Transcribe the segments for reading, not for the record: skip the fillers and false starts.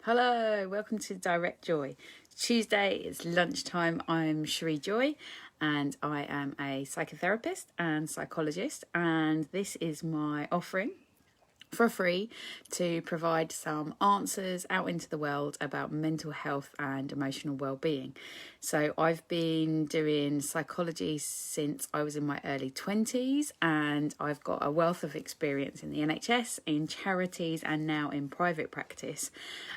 Hello, welcome to Direct Joy. Tuesday, it's lunchtime. I'm Cherie Joy and I am a psychotherapist and psychologist, and this is my offering for free to provide some answers out into the world about mental health and emotional well-being. So I've been doing psychology since I was in my early 20s, and I've got a wealth of experience in the NHS, in charities, and now in private practice.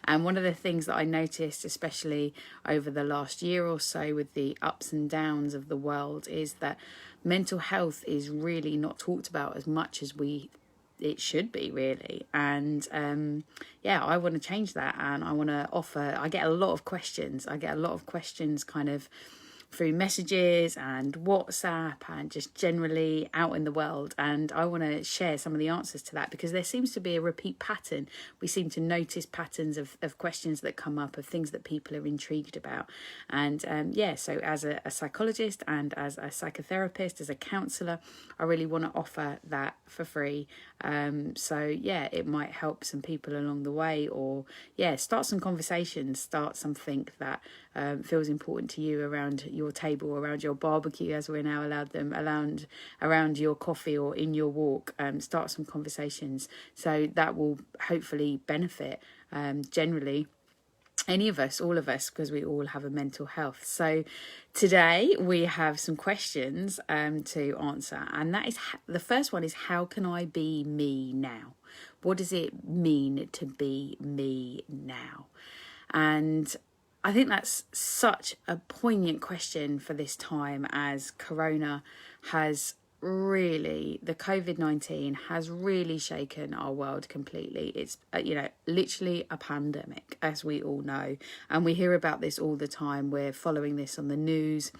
And one of the things that I noticed, especially over the last year or so with the ups and downs of the world, is that mental health is really not talked about as much as it should be, really. And I want to change that, and I want to offer. I get a lot of questions kind of through messages and WhatsApp and just generally out in the world, and I want to share some of the answers to that, because there seems to be a repeat pattern. We seem to notice patterns of questions that come up, of things that people are intrigued about. And so as a psychologist and as a psychotherapist, as a counsellor, I really want to offer that for free. It might help some people along the way, or start some conversations, start something that feels important to you around your table, around your barbecue, as we're now allowed them, around your coffee or in your walk. Start some conversations, so that will hopefully benefit generally any of us, all of us, because we all have a mental health. So today we have some questions to answer, and that is the first one is, how can I be me now? What does it mean to be me now? And I think that's such a poignant question for this time, as Corona has really, the COVID-19 has really shaken our world completely. It's, literally a pandemic, as we all know. And we hear about this all the time. We're following this on the news.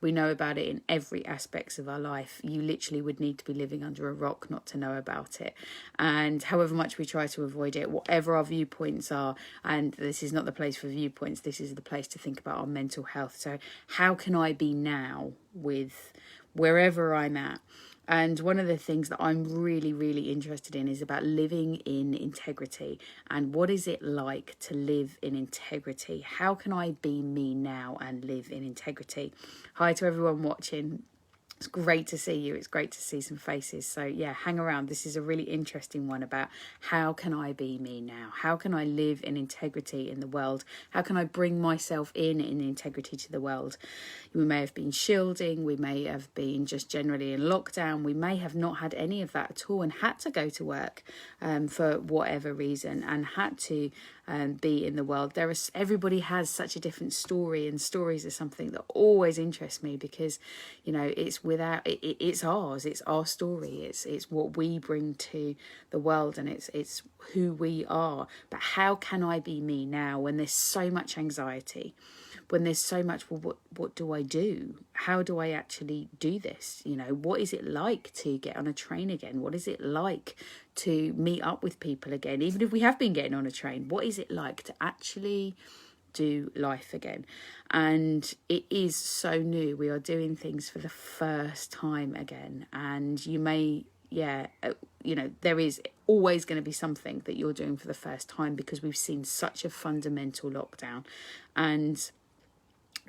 We know about it in every aspects of our life. You literally would need to be living under a rock not to know about it. And however much we try to avoid it, whatever our viewpoints are, and this is not the place for viewpoints, this is the place to think about our mental health. So how can I be now with wherever I'm at? And one of the things that I'm really, really interested in is about living in integrity. And what is it like to live in integrity? How can I be me now and live in integrity? Hi to everyone watching. It's great to see you. It's great to see some faces. So hang around. This is a really interesting one about how can I be me now? How can I live in integrity in the world? How can I bring myself in integrity to the world? We may have been shielding. We may have been just generally in lockdown. We may have not had any of that at all and had to go to work for whatever reason, and had to be in the world. Everybody has such a different story, and stories are something that always interests me, because it's ours, it's our story, it's what we bring to the world, and it's who we are. But how can I be me now when there's so much anxiety, when there's so much, well, what do I do? How do I actually do this? What is it like to get on a train again? What is it like to meet up with people again, even if we have been getting on a train? What is it like to actually do life again? And it is so new. We are doing things for the first time again, and you may there is always going to be something that you're doing for the first time, because we've seen such a fundamental lockdown. And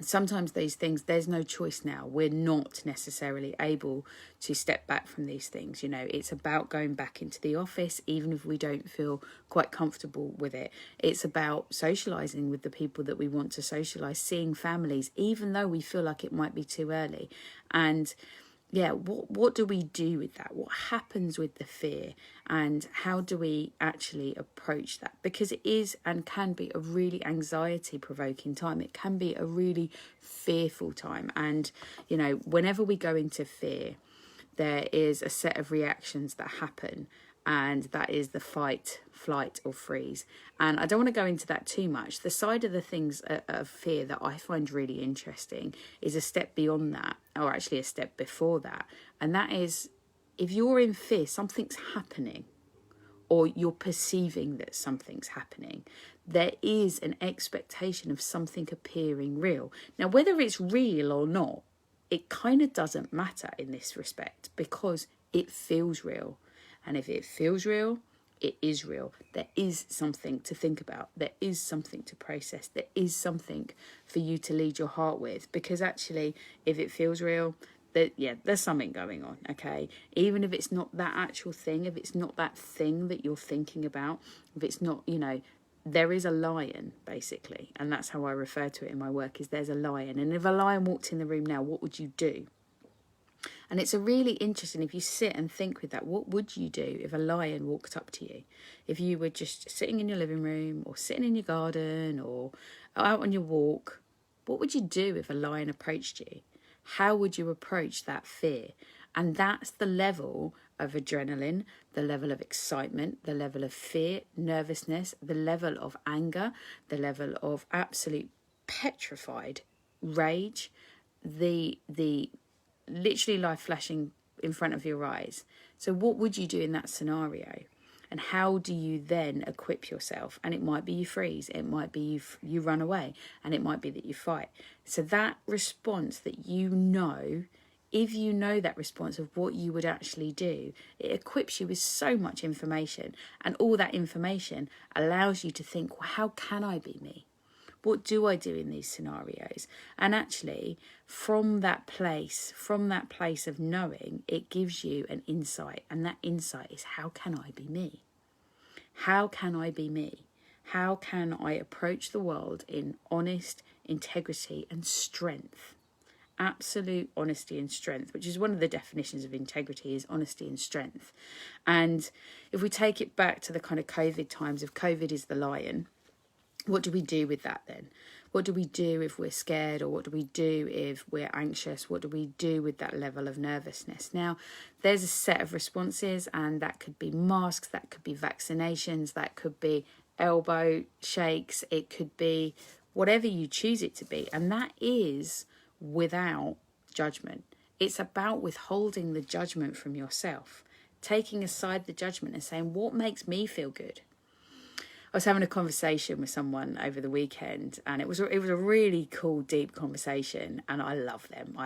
sometimes these things, there's no choice now. We're not necessarily able to step back from these things. It's about going back into the office, even if we don't feel quite comfortable with it. It's about socialising with the people that we want to socialise, seeing families, even though we feel like it might be too early. And what do we do with that? What happens with the fear, and how do we actually approach that? Because it is and can be a really anxiety provoking time. It can be a really fearful time. And, whenever we go into fear, there is a set of reactions that happen, and that is the fight, flight or freeze. And I don't want to go into that too much. The side of the things of fear that I find really interesting is a step beyond that, or actually a step before that. And that is, if you're in fear, something's happening, or you're perceiving that something's happening, there is an expectation of something appearing real. Now, whether it's real or not, it kind of doesn't matter in this respect, because it feels real. And if it feels real, it is real. There is something to think about. There is something to process. There is something for you to lead your heart with. Because actually, if it feels real, there's something going on, okay? Even if it's not that actual thing, if it's not that thing that you're thinking about, if it's not, there is a lion, basically. And that's how I refer to it in my work, is there's a lion. And if a lion walked in the room now, what would you do? And it's a really interesting, if you sit and think with that, what would you do if a lion walked up to you? If you were just sitting in your living room or sitting in your garden or out on your walk, what would you do if a lion approached you? How would you approach that fear? And that's the level of adrenaline, the level of excitement, the level of fear, nervousness, the level of anger, the level of absolute petrified rage, the literally life flashing in front of your eyes. So what would you do in that scenario? And how do you then equip yourself? And it might be you freeze, it might be you run away, and it might be that you fight. So that response that if you know that response of what you would actually do, it equips you with so much information. And all that information allows you to think, well, how can I be me? What do I do in these scenarios? And actually, from that place of knowing, it gives you an insight. And that insight is, how can I be me? How can I be me? How can I approach the world in honest integrity and strength? Absolute honesty and strength, which is one of the definitions of integrity, is honesty and strength. And if we take it back to the kind of COVID times, if COVID is the lion, what do we do with that then? What do we do if we're scared, or what do we do if we're anxious? What do we do with that level of nervousness? Now, there's a set of responses, and that could be masks, that could be vaccinations, that could be elbow shakes, it could be whatever you choose it to be. And that is without judgment. It's about withholding the judgment from yourself, taking aside the judgment and saying, what makes me feel good? I was having a conversation with someone over the weekend, and it was a really cool, deep conversation, and I love them.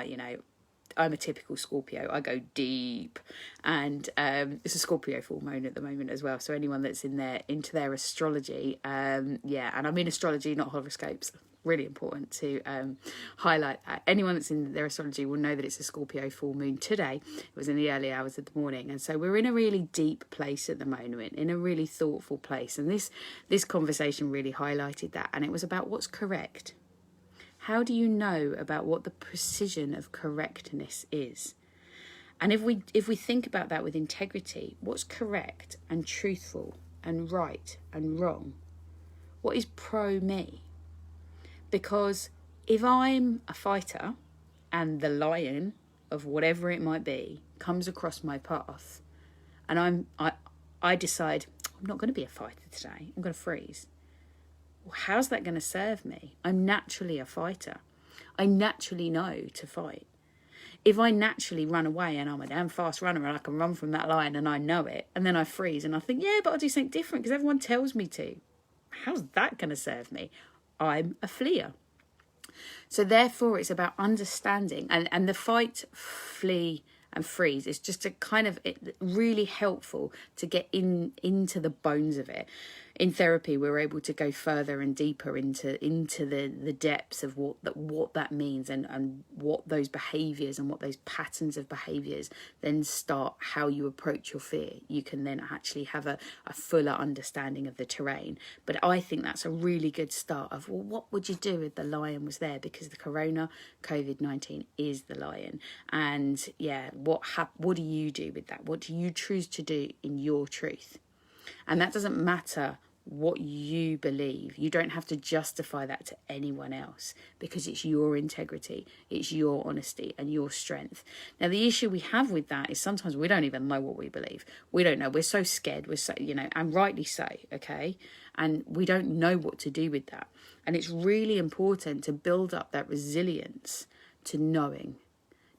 I'm a typical Scorpio. I go deep, and it's a Scorpio full moon at the moment as well. So anyone that's into their astrology, and I mean astrology, not horoscopes. Really important to highlight that. Anyone that's in their astrology will know that it's a Scorpio full moon today. It was in the early hours of the morning, and so we're in a really deep place at the moment, in a really thoughtful place. And this conversation really highlighted that, and it was about what's correct. How do you know about what the precision of correctness is? And if we think about that with integrity, what's correct and truthful and right and wrong? What is pro me? Because if I'm a fighter and the lion of whatever it might be comes across my path, and I decide I'm not going to be a fighter today, I'm going to freeze. Well, how's that going to serve me? I'm naturally a fighter. I naturally know to fight. If I naturally run away and I'm a damn fast runner and I can run from that lion and I know it, and then I freeze and I think, yeah, but I'll do something different because everyone tells me to. How's that going to serve me? I'm a fleer. So therefore it's about understanding, and the fight, flee and freeze is just a kind of really helpful to get into the bones of it. In therapy, we're able to go further and deeper into the depths of what that means, and what those behaviours and what those patterns of behaviours then start how you approach your fear. You can then actually have a fuller understanding of the terrain. But I think that's a really good start of, well, what would you do if the lion was there? Because the COVID-19 is the lion. And what do you do with that? What do you choose to do in your truth? And that doesn't matter what you believe. You don't have to justify that to anyone else, because it's your integrity, it's your honesty and your strength. Now, the issue we have with that is sometimes we don't even know what we believe. We don't know. We're so scared. We're so, and rightly so, okay? And we don't know what to do with that. And it's really important to build up that resilience to knowing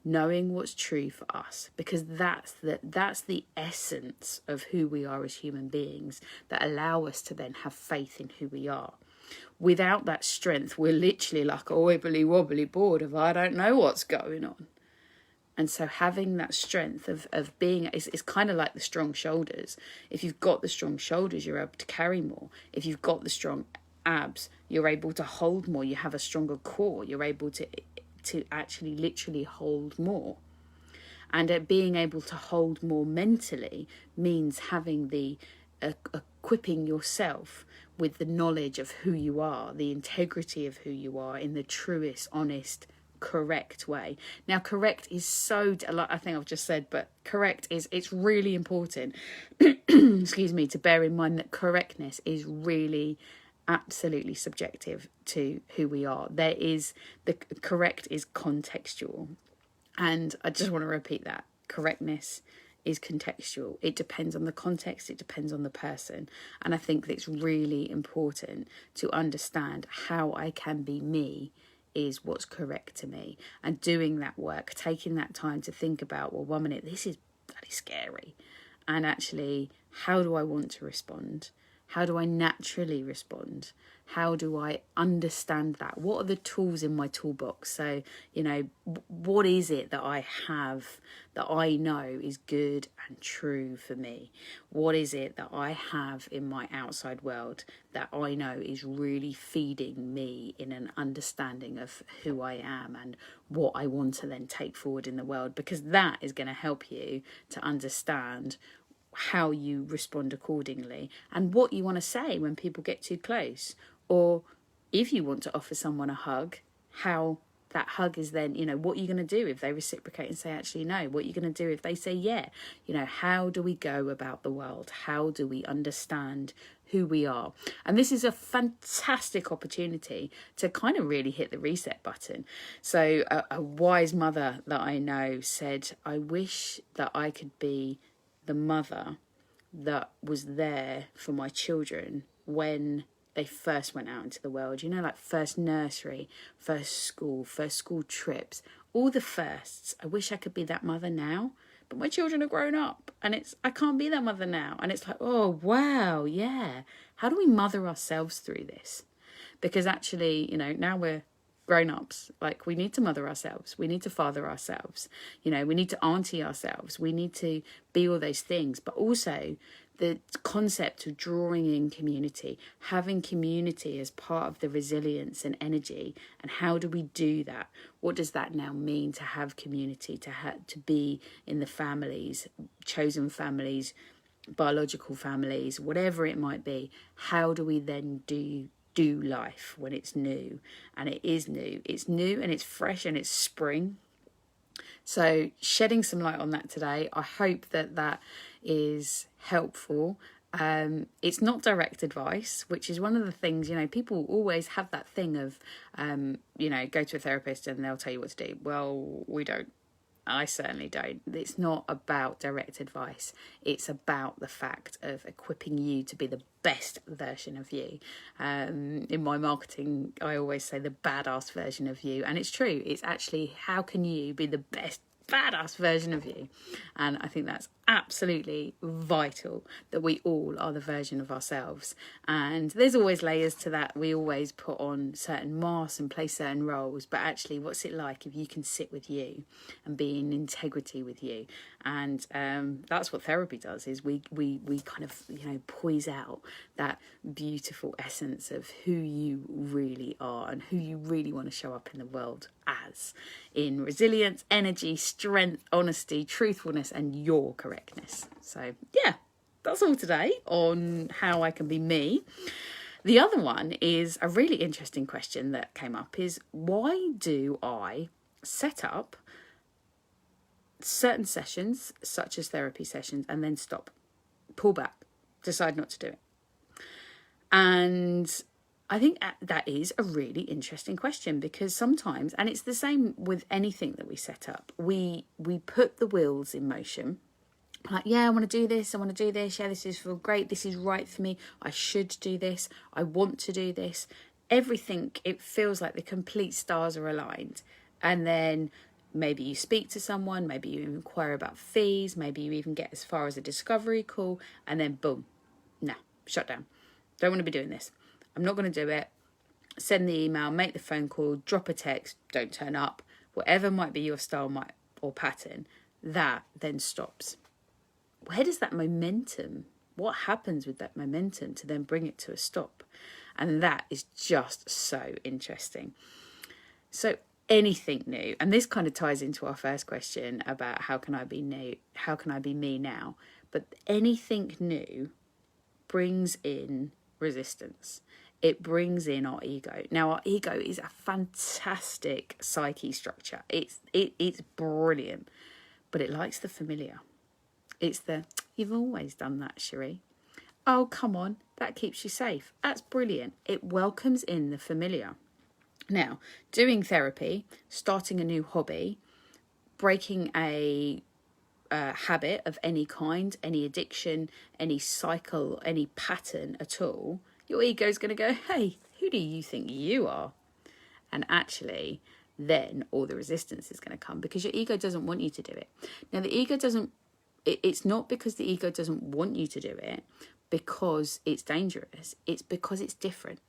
what's true for us, because that's the essence of who we are as human beings, that allow us to then have faith in who we are. Without that strength, we're literally like a wibbly wobbly board of I don't know what's going on. And so having that strength of being is kind of like the strong shoulders. If you've got the strong shoulders, you're able to carry more. If you've got the strong abs, you're able to hold more. You have a stronger core. You're able to actually literally hold more. And being able to hold more mentally means having the equipping yourself with the knowledge of who you are, the integrity of who you are in the truest, honest, correct way. Now, correct is so, I think I've just said, but correct is, it's really important, excuse me, to bear in mind that correctness is really absolutely subjective to who we are. There is, the correct is contextual. And I just want to repeat that. Correctness is contextual. It depends on the context. It depends on the person. And I think that it's really important to understand how I can be me is what's correct to me. And doing that work, taking that time to think about, well, 1 minute, this is bloody scary. And actually, how do I want to respond? How do I naturally respond? How do I understand that? What are the tools in my toolbox? So, what is it that I have that I know is good and true for me? What is it that I have in my outside world that I know is really feeding me in an understanding of who I am and what I want to then take forward in the world? Because that is going to help you to understand how you respond accordingly and what you want to say when people get too close, or if you want to offer someone a hug, how that hug is then, what are you going to do if they reciprocate and say actually no? What are you going to do if they say yeah? How do we go about the world? How do we understand who we are? And this is a fantastic opportunity to kind of really hit the reset button. So a wise mother that I know said, I wish that I could be the mother that was there for my children when they first went out into the world, like first nursery, first school trips, all the firsts. I wish I could be that mother now, but my children are grown up and I can't be that mother now. And it's like, oh, wow, yeah. How do we mother ourselves through this? Because actually, now we're grown-ups, like we need to mother ourselves, we need to father ourselves, we need to auntie ourselves, we need to be all those things. But also the concept of drawing in community, having community as part of the resilience and energy. And how do we do that? What does that now mean to have community, to be in the families, chosen families, biological families, whatever it might be? How do we then do life when it's new? And it is new. It's new and it's fresh and it's spring. So shedding some light on that today. I hope that is helpful. It's not direct advice, which is one of the things, people always have that thing of, go to a therapist and they'll tell you what to do. Well, we don't. I certainly don't. It's not about direct advice. It's about the fact of equipping you to be the best version of you. In my marketing, I always say the badass version of you. And it's true. It's actually, how can you be the best badass version of you? And I think that's absolutely vital, that we all are the version of ourselves. And there's always layers to that. We always put on certain masks and play certain roles, but actually what's it like if you can sit with you and be in integrity with you? And that's what therapy does, is we kind of poise out that beautiful essence of who you really are and who you really want to show up in the world as, in resilience, energy, strength, honesty, truthfulness, and your correctness. So yeah, that's all today on how I can be me. The other one is a really interesting question that came up, is why do I set up certain sessions, such as therapy sessions, and then stop, pull back, decide not to do it? And I think that is a really interesting question, because sometimes, and it's the same with anything that we set up, we put the wheels in motion. Like, yeah, I want to do this, yeah, this is feel great, this is right for me, I should do this, I want to do this. Everything, it feels like the complete stars are aligned. And then maybe you speak to someone, maybe you inquire about fees, maybe you even get as far as a discovery call, and then boom, nah, shut down. Don't want to be doing this. I'm not going to do it. Send the email, make the phone call, drop a text, don't turn up. Whatever might be your style, or pattern, that then stops. Where does that momentum, what happens with that momentum to then bring it to a stop? And that is just so interesting. So anything new, and this kind of ties into our first question about how can I be new, how can I be me now? But anything new brings in resistance. It brings in our ego. Now, our ego is a fantastic psyche structure. It's brilliant, but it likes the familiar. It's the, you've always done that, Cherie. Oh, come on, that keeps you safe. That's brilliant. It welcomes in the familiar. Now, doing therapy, starting a new hobby, breaking a habit of any kind, any addiction, any cycle, any pattern at all, your ego is going to go, hey, who do you think you are? And actually, then all the resistance is going to come because your ego doesn't want you to do it. Now, the ego doesn't, it's not because the ego doesn't want you to do it because it's dangerous. It's because it's different.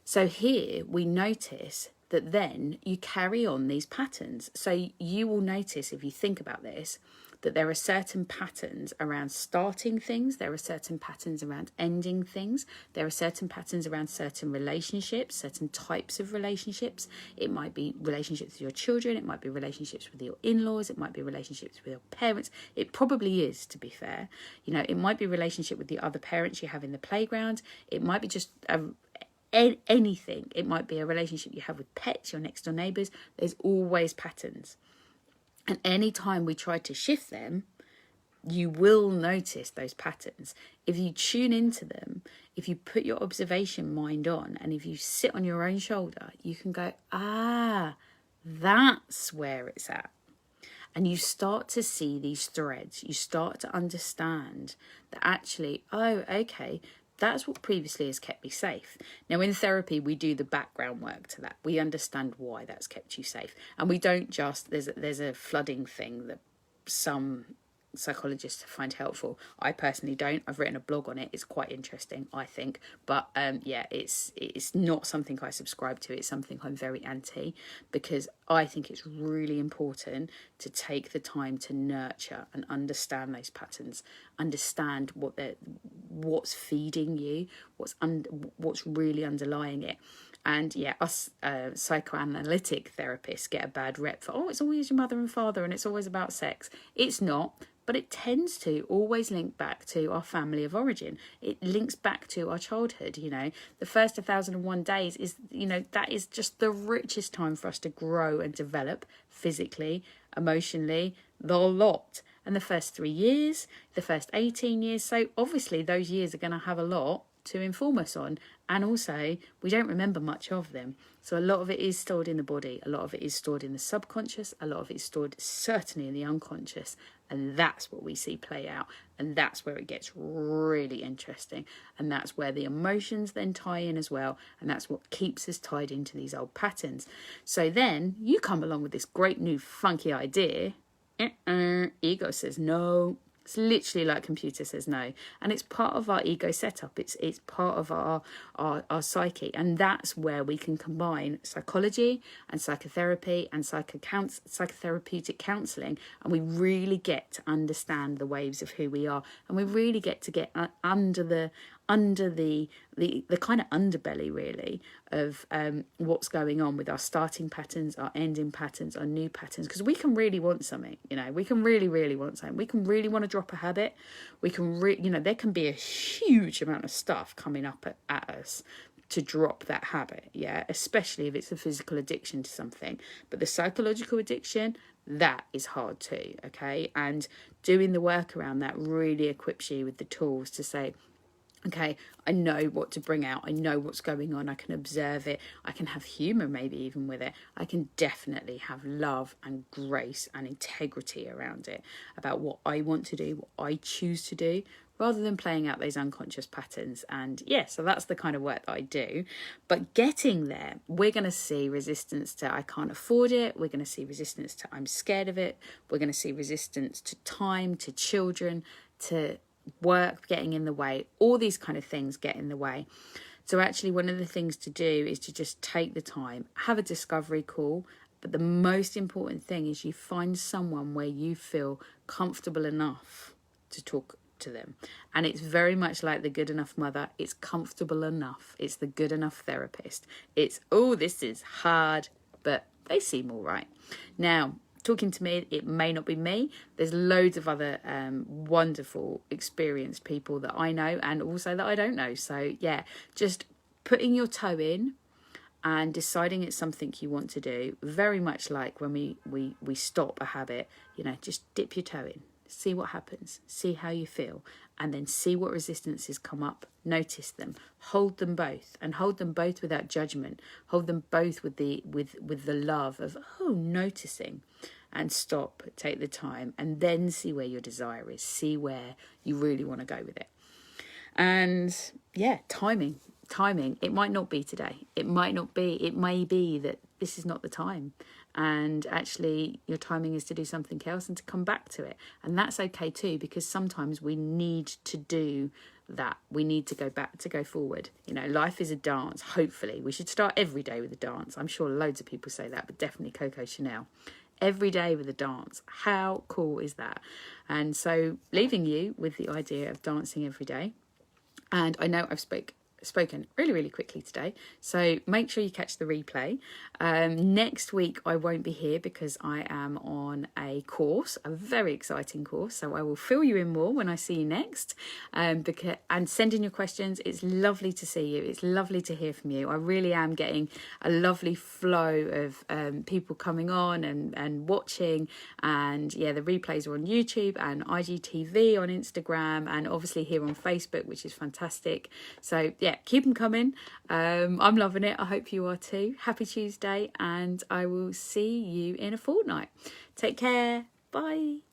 So here we notice that then you carry on these patterns. So you will notice, if you think about this, that there are certain patterns around starting things. There are certain patterns around ending things. There are certain patterns around certain relationships, certain types of relationships. It might be relationships with your children. It might be relationships with your in-laws. It might be relationships with your parents. It probably is, to be fair. You know, it might be a relationship with the other parents you have in the playground. It might be just anything. It might be a relationship you have with pets, your next door neighbours. There's always patterns. And any time we try to shift them, you will notice those patterns. If you tune into them, if you put your observation mind on, and if you sit on your own shoulder, you can go, that's where it's at. And you start to see these threads. You start to understand that actually, oh, okay, that's what previously has kept me safe. Now, in therapy, we do the background work to that. We understand why that's kept you safe. And we don't just, there's a flooding thing that some psychologists find helpful. I personally don't. I've written a blog on it. It's quite interesting, I think. But it's not something I subscribe to. It's something I'm very anti, because I think it's really important to take the time to nurture and understand those patterns, understand what's feeding you, what's really underlying it. And yeah, us psychoanalytic therapists get a bad rep for, it's always your mother and father and it's always about sex. It's not, but it tends to always link back to our family of origin. It links back to our childhood, you know. The first 1,001 days is, you know, that is just the richest time for us to grow and develop physically, emotionally, the lot. And the first 3 years, the first 18 years. So obviously those years are going to have a lot to inform us on, and also we don't remember much of them. So a lot of it is stored in the body, a lot of it is stored in the subconscious, a lot of it is stored certainly in the unconscious, and that's what we see play out, and that's where it gets really interesting, and that's where the emotions then tie in as well, and that's what keeps us tied into these old patterns. So then you come along with this great new funky idea, ego says no. It's literally like computer says no, and it's part of our ego setup. It's part of our psyche, and that's where we can combine psychology and psychotherapy and psychotherapeutic counselling, and we really get to understand the waves of who we are, and we really get to get under the kind of underbelly really of what's going on with our starting patterns, our ending patterns, our new patterns, because we can really want something, you know, we can really want something. We can really want to drop a habit. We can there can be a huge amount of stuff coming up at us to drop that habit, yeah, especially if it's a physical addiction to something. But the psychological addiction, that is hard too, okay? And doing the work around that really equips you with the tools to say, okay, I know what to bring out. I know what's going on. I can observe it. I can have humour maybe even with it. I can definitely have love and grace and integrity around it, about what I want to do, what I choose to do, rather than playing out those unconscious patterns. And yeah, so that's the kind of work that I do. But getting there, we're going to see resistance to I can't afford it. We're going to see resistance to I'm scared of it. We're going to see resistance to time, to children, to work getting in the way. All these kind of things get in the way. So actually one of the things to do is to just take the time, have a discovery call, But the most important thing is you find someone where you feel comfortable enough to talk to them. And it's very much like the good enough mother. It's comfortable enough. It's the good enough therapist. It's, oh, this is hard, but they seem all right. Now, talking to me, it may not be me. There's loads of other wonderful, experienced people that I know and also that I don't know. So yeah, just putting your toe in and deciding it's something you want to do. Very much like when we stop a habit, you know, just dip your toe in, see what happens, see how you feel, and then see what resistances come up. Notice them, hold them both, and hold them both without judgment. Hold them both with the love of, oh, noticing, and stop, take the time, and then see where your desire is, see where you really want to go with it. And yeah, timing. It might not be today. It may be that this is not the time. And actually your timing is to do something else and to come back to it. And that's okay too, because sometimes we need to do that. We need to go back, to go forward. You know, life is a dance. Hopefully we should start every day with a dance. I'm sure loads of people say that, but definitely Coco Chanel. Every day with a dance. How cool is that? And so leaving you with the idea of dancing every day. And I know I've spoken really, really quickly today, so make sure you catch the replay. Next week I won't be here because I am on a course, a very exciting course, so I will fill you in more when I see you next. And send in your questions. It's lovely to see you. It's lovely to hear from you. I really am getting a lovely flow of people coming on and watching, and yeah, the replays are on YouTube and IGTV on Instagram, and obviously here on Facebook, which is fantastic. So yeah, keep them coming. I'm loving it. I hope you are too. Happy Tuesday, and I will see you in a fortnight. Take care. Bye.